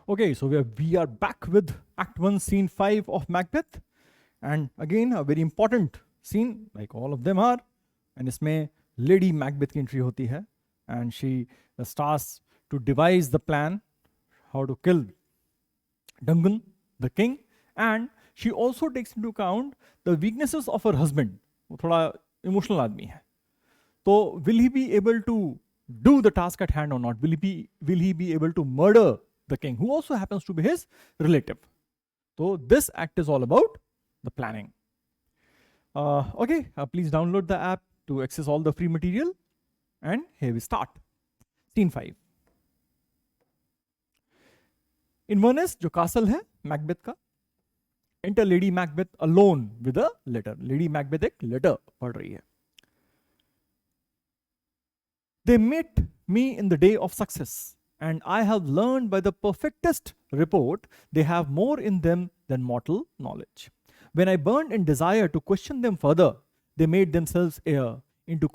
Okay, so we are back with Act 1, Scene 5 of Macbeth. And again, a very important scene, like all of them are. And इसमें Lady Macbeth की entry होती है. And she starts to devise the plan, how to kill Duncan, the king. And she also takes into account the weaknesses of her husband. वो थोड़ा emotional आदमी है. So will he be able to do the task at hand or not? Will he be able to murder the king, who also happens to be his relative? So this act is all about the planning. Okay, please download the app to access all the free material. And here we start. Scene 5. In Venice, जो castle है Macbeth का, enter Lady Macbeth alone with a letter. Lady Macbeth एक letter पढ़ रही है. They met me in the day of success, and I have learned by the perfectest report they have more in them than mortal knowledge. When I burned in desire to question them further, they made themselves air into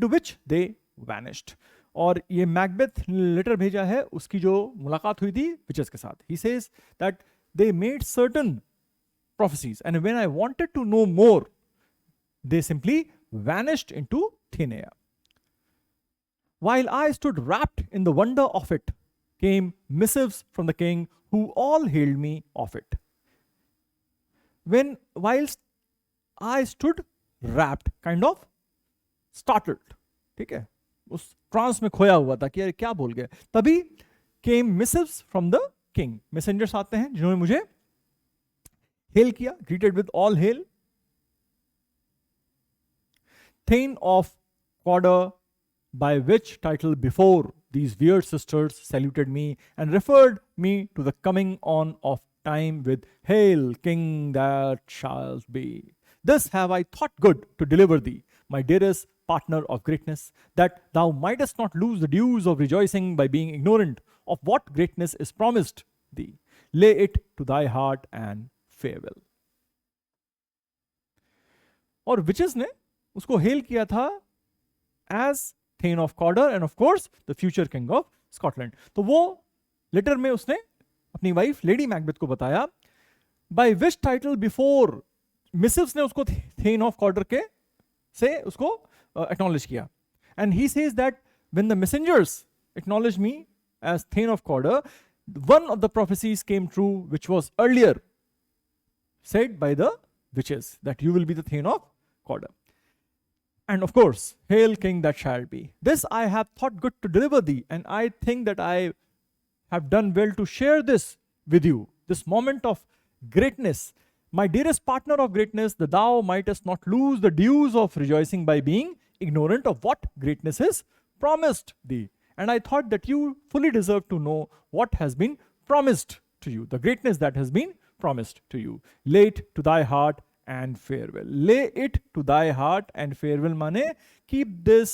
which they vanished. और ये Macbeth letter भेजा है उसकी जो मुलाकात हुई थी witches के साथ. He says that they made certain prophecies, and when I wanted to know more, they simply vanished into thin air. While I stood wrapped in the wonder of it, came missives from the king who all hailed me of it. Whilst I stood wrapped, kind of startled, ठीक है, उस trans में खोया हुआ था कि यार क्या बोल गए, तभी came missives from the king. Messengers आते हैं जिन्होंने मुझे hail किया, greeted with all hail. Thane of Cawdor, by which title before these weird sisters saluted me and referred me to the coming on of time with Hail, King that shall be. This have I thought good to deliver thee, my dearest partner of greatness, that thou mightest not lose the dues of rejoicing by being ignorant of what greatness is promised thee. Lay it to thy heart and farewell. और witches ने उसको hail किया था as thane of Cawdor and of course the future king of Scotland. तो वो letter में उसने अपनी वाइफ लेडी मैकबेथ को बताया बाय विच टाइटल बिफोर मिसिव्स ने उसको थेन ऑफ कॉडर के से उसको एक्नॉलेज किया. And he says that when the messengers acknowledge me as thane of Cawdor, one of the prophecies came true which was earlier said by the witches that you will be the thane of Cawdor. And of course, Hail King that shall be. This I have thought good to deliver thee, and I think that I have done well to share this with you, this moment of greatness, my dearest partner of greatness, that thou mightest not lose the dues of rejoicing by being ignorant of what greatness is promised thee. And I thought that you fully deserve to know what has been promised to you, the greatness that has been promised to you. Lay it to thy heart and farewell. Lay it to thy heart and farewell माने keep this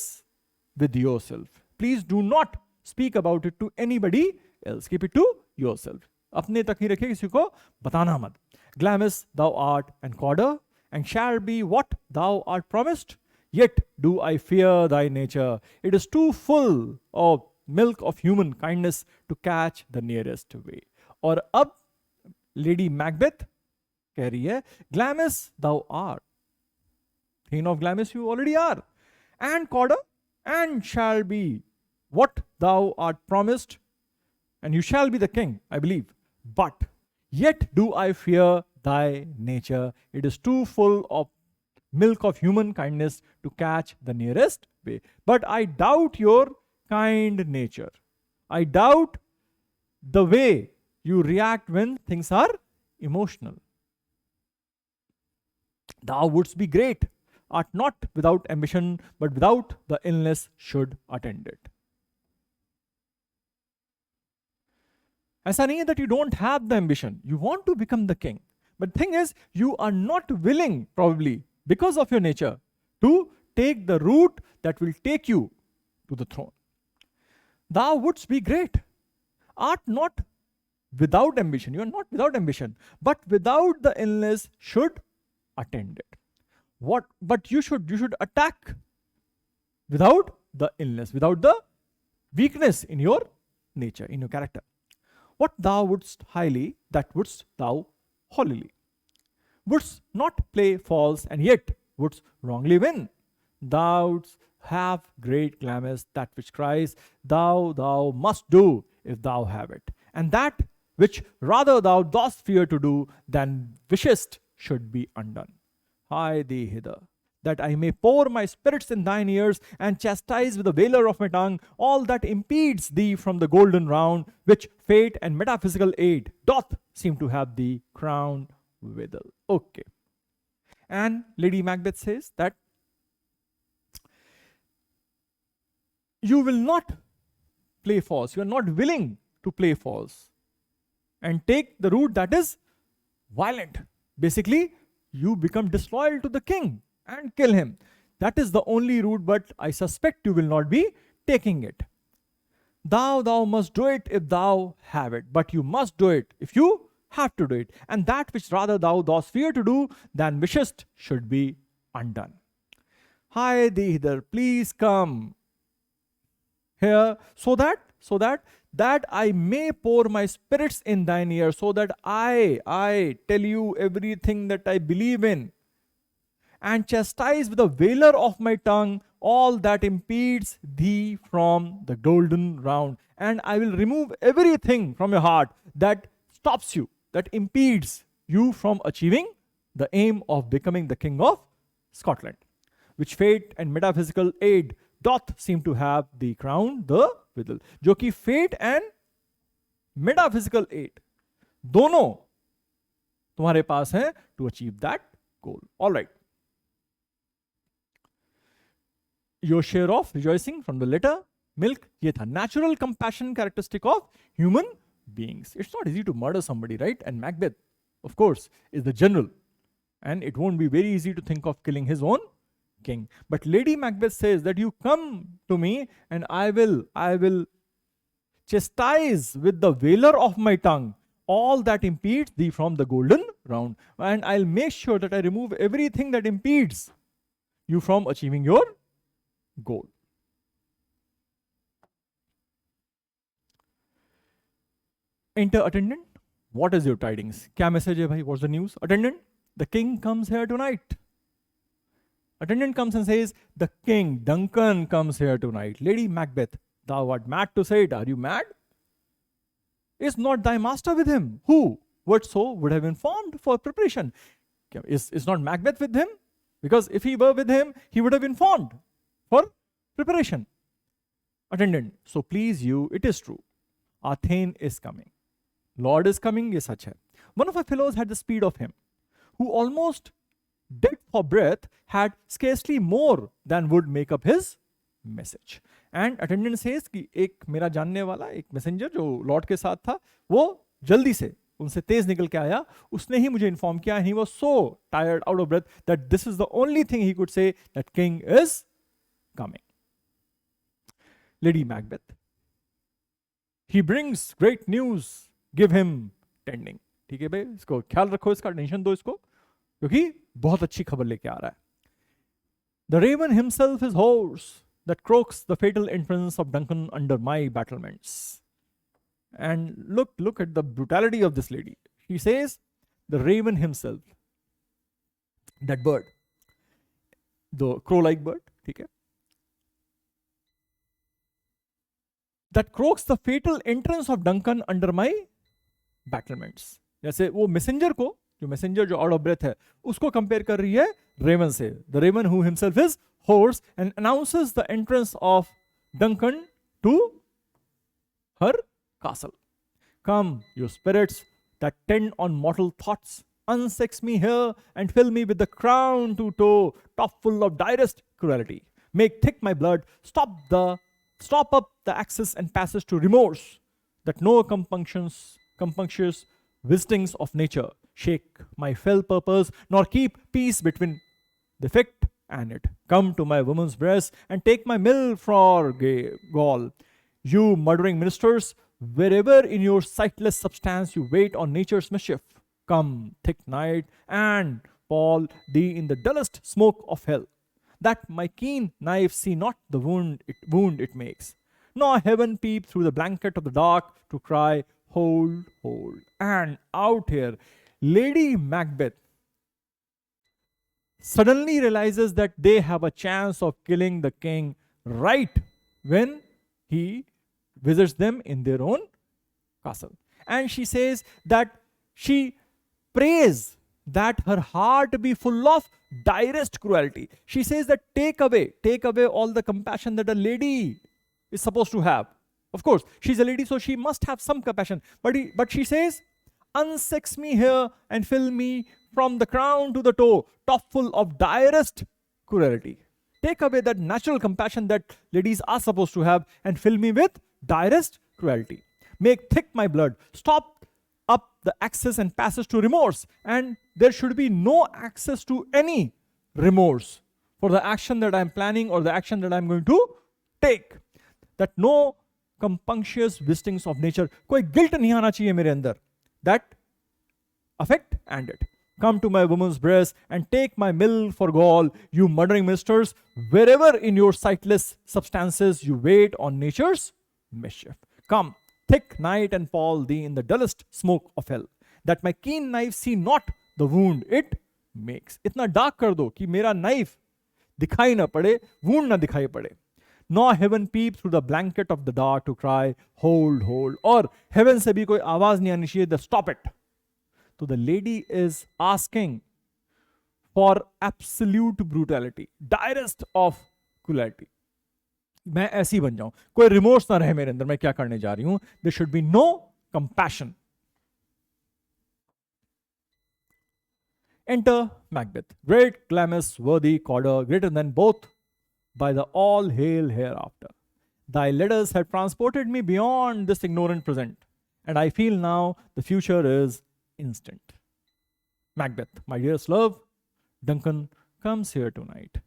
with yourself. Please do not speak about it to anybody else. Keep it to yourself. अपने तक ही रखिए, किसी को बताना मत. Glamis thou art and Cawdor, and shall be what thou art promised. Yet do I fear thy nature. It is too full of milk of human kindness to catch the nearest way. और अब lady Macbeth कह रही है, Glamis thou art, Thane of Glamis you already are, and Cawdor, and shall be what thou art promised, and you shall be the king, I believe. But yet do I fear thy nature. It is too full of milk of human kindness to catch the nearest way. But I doubt your kind nature. I doubt the way you react when things are emotional. Thou wouldst be great, art not without ambition, but without the illness should attend it. ऐसा नहीं है that you don't have the ambition. You want to become the king. But the thing is, you are not willing, probably, because of your nature, to take the route that will take you to the throne. Thou wouldst be great, art not without ambition. You are not without ambition, but without the illness should attend it. What? But you should attack without the illness, without the weakness in your nature, in your character. What thou wouldst highly, that wouldst thou holily. Wouldst not play false, and yet wouldst wrongly win. Thou'dst have great glamours, that which cries, thou must do if thou have it. And that which rather thou dost fear to do than wishest should be undone. Hie thee hither, that I may pour my spirits in thine ears, and chastise with the valour of my tongue all that impedes thee from the golden round, which fate and metaphysical aid doth seem to have thee crowned withal. Okay. And Lady Macbeth says that you will not play false. You are not willing to play false and take the route that is violent. Basically, you become disloyal to the king and kill him. That is the only route, but I suspect you will not be taking it. Thou must do it if thou have it, but you must do it if you have to do it. And that which rather thou dost fear to do than wishest should be undone. Hie thee hither, please come here, so that I may pour my spirits in thine ear, so that I tell you everything that I believe in, and chastise with the valour of my tongue all that impedes thee from the golden round. And I will remove everything from your heart that stops you, that impedes you from achieving the aim of becoming the king of Scotland, which fate and metaphysical aid doth seem to have the crown the withal. जो कि fate and metaphysical aid दोनों तुम्हारे पास हैं to achieve that goal. All right. Your share of rejoicing from the letter milk, ये था natural compassion characteristic of human beings. It's not easy to murder somebody, right? And Macbeth, of course, is the general, and it won't be very easy to think of killing his own king. But Lady Macbeth says that you come to me and I will chastise with the valour of my tongue all that impedes thee from the golden round, and I'll make sure that I remove everything that impedes you from achieving your goal. Enter attendant. What is your tidings? क्या message है भाई? What's the news? Attendant, the king comes here tonight. Attendant comes and says, the king, Duncan, comes here tonight. Lady Macbeth, thou art mad to say it. Are you mad? Is not thy master with him? Who? What so would have informed for preparation? Is not Macbeth with him? Because if he were with him, he would have informed for preparation. Attendant, so please you, it is true. Our Thane is coming. Lord is coming, yes, such hai. One of our fellows had the speed of him, who almost dead for breath, had scarcely more than would make up his message. And attendant says कि एक मेरा जानने वाला एक messenger जो Lord के साथ था, वो जल्दी से उनसे तेज निकल के आया, उसने ही मुझे इन्फॉर्म किया. And he was so tired, out of breath, that this is the only thing he could say, that king is coming. Lady Macbeth, he brings great news, give him tending. ठीक है भाई, इसको ख्याल रखो, इसका tension दो इसको, क्योंकि बहुत अच्छी खबर लेके आ रहा है. The raven himself is hoarse that croaks the fatal entrance of Duncan under my battlements. And look at the brutality of this lady. She says, the raven himself, that bird, the crow-like bird, ठीक है, that croaks the fatal entrance of Duncan under my battlements. जैसे वो messenger को, जो messenger जो out of breath है, उसको compare कर रही है रेवन से. The raven who himself is hoarse and announces the entrance of Duncan to her castle. Come, you spirits that tend on mortal thoughts, unsex me here and fill me with the crown to toe, top full of direst cruelty. Make thick my blood, stop up the access and passage to remorse, that no compunctious visitings of nature shake my fell purpose, nor keep peace between the effect and it. Come to my woman's breast and take my mill for gall. You murdering ministers, wherever in your sightless substance you wait on nature's mischief, come, thick night, and pall thee in the dullest smoke of hell, that my keen knife see not the wound it makes. nor heaven peep through the blanket of the dark to cry, hold, hold. And out here, Lady Macbeth suddenly realizes that they have a chance of killing the king right when he visits them in their own castle. And she says that she prays that her heart be full of direst cruelty. She says that take away all the compassion that a lady is supposed to have. Of course, she's a lady, so she must have some compassion. But she says, unsex me here and fill me from the crown to the toe, top full of direst cruelty. Take away that natural compassion that ladies are supposed to have and fill me with direst cruelty. Make thick my blood. Stop up the access and passage to remorse. And there should be no access to any remorse for the action that I'm planning or the action that I'm going to take. That no compunctious visitings of nature. कोई guilt नहीं आना चाहिए मेरे अंदर. That affect and it. Come to my woman's breast and take my mill for gall, you murdering ministers, wherever in your sightless substances you wait on nature's mischief. Come, thick night, and fall thee in the dullest smoke of hell, that my keen knife see not the wound it makes. इतना dark कर दो कि मेरा knife दिखाई ना पड़े, wound ना दिखाई पड़े. Nor heaven peep through the blanket of the dark to cry, hold, hold. और heaven से भी कोई आवाज नहीं आनी चाहिए, stop it. So the lady is asking for absolute brutality, direst of cruelty. मैं ऐसी बन जाऊं, कोई रिमोर्स ना रहे मेरे अंदर, मैं क्या करने जा रही हूं. There should be no compassion. Enter Macbeth, great, glamorous, worthy, cawdor, greater than both, by the all hail hereafter. Thy letters have transported me beyond this ignorant present, and I feel now the future is instant. Macbeth, my dearest love, Duncan comes here tonight.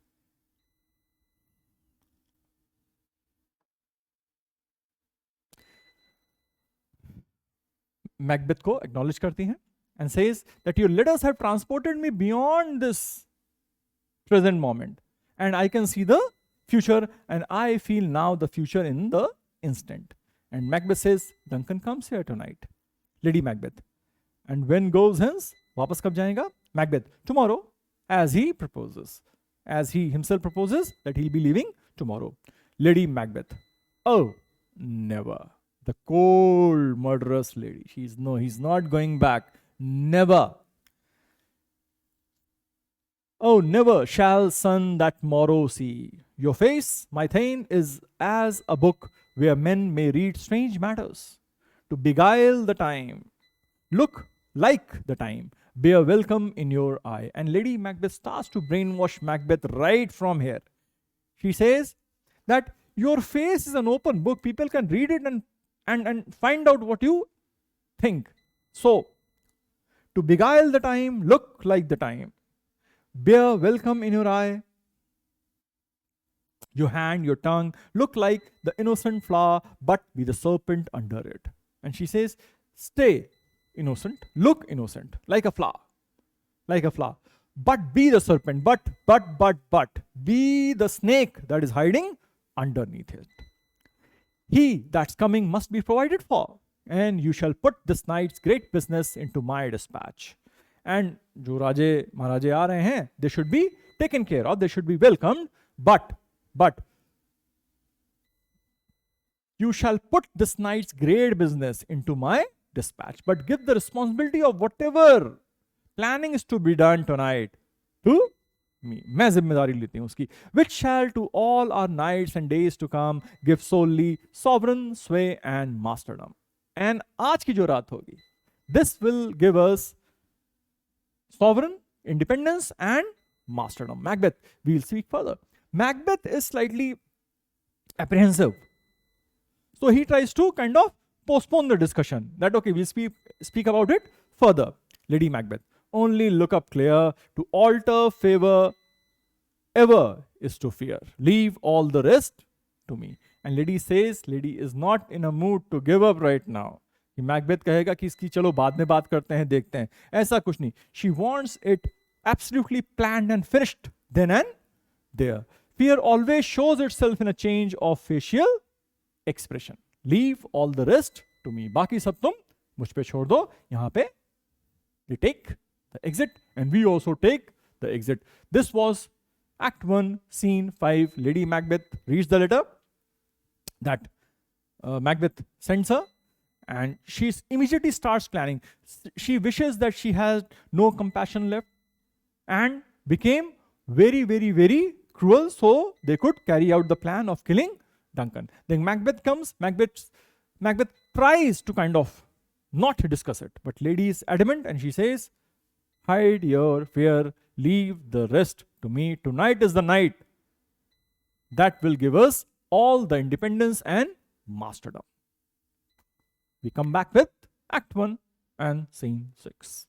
Macbeth को acknowledge करती हैं and says that your letters have transported me beyond this present moment, and I can see the future, and I feel now the future in the instant. And Macbeth says, Duncan comes here tonight. Lady Macbeth, and when goes hence, वापस कब जाएगा? Macbeth, tomorrow, as he proposes, as he himself proposes that he'll be leaving tomorrow. Lady Macbeth, oh, never. The cold, murderous lady. He's not going back. Never. Oh, never shall sun that morrow see. Your face, my thane, is as a book where men may read strange matters. To beguile the time, look like the time, bear welcome in your eye. And Lady Macbeth starts to brainwash Macbeth right from here. She says that your face is an open book. People can read it and find out what you think. So, to beguile the time, look like the time, bear welcome in your eye. Your hand, your tongue, look like the innocent flower, but be the serpent under it. And she says, stay innocent, look innocent, like a flower, but be the serpent, but, be the snake that is hiding underneath it. He that's coming must be provided for, and you shall put this night's great business into my dispatch. And जो राजे महाराजे आ रहे हैं, they should be taken care of, they should be welcomed, but you shall put this night's great business into my dispatch, but give the responsibility of whatever planning is to be done tonight to me. मैं जिम्मेदारी लेती हूँ उसकी. Which shall to all our nights and days to come give solely sovereign sway and masterdom. And आज की जो रात होगी, this will give us sovereign independence and masterdom. Macbeth, we'll speak further. Macbeth is slightly apprehensive, so he tries to kind of postpone the discussion. That okay, we'll speak about it further. Lady Macbeth, only look up clear. To alter favor ever is to fear. Leave all the rest to me. And lady says, lady is not in a mood to give up right now. Macbeth कहेगा कि इसकी चलो बाद में बात करते हैं, देखते हैं. ऐसा कुछ नहीं. She wants it absolutely planned and finished then and there. Fear always shows itself in a change of facial expression. Leave all the rest to me. बाकी सब तुम मुझ पे छोड़ दो. यहाँ पे they take the exit and we also take the exit. This was Act 1, Scene 5. Lady Macbeth reads the letter that Macbeth sends her, and she immediately starts planning. She wishes that she has no compassion left and became very, very, very cruel so they could carry out the plan of killing Duncan. Then Macbeth comes. Macbeth tries to kind of not discuss it, but lady is adamant and she says, hide your fear, leave the rest to me. Tonight is the night that will give us all the independence and masterdom. We come back with Act 1 and Scene 6.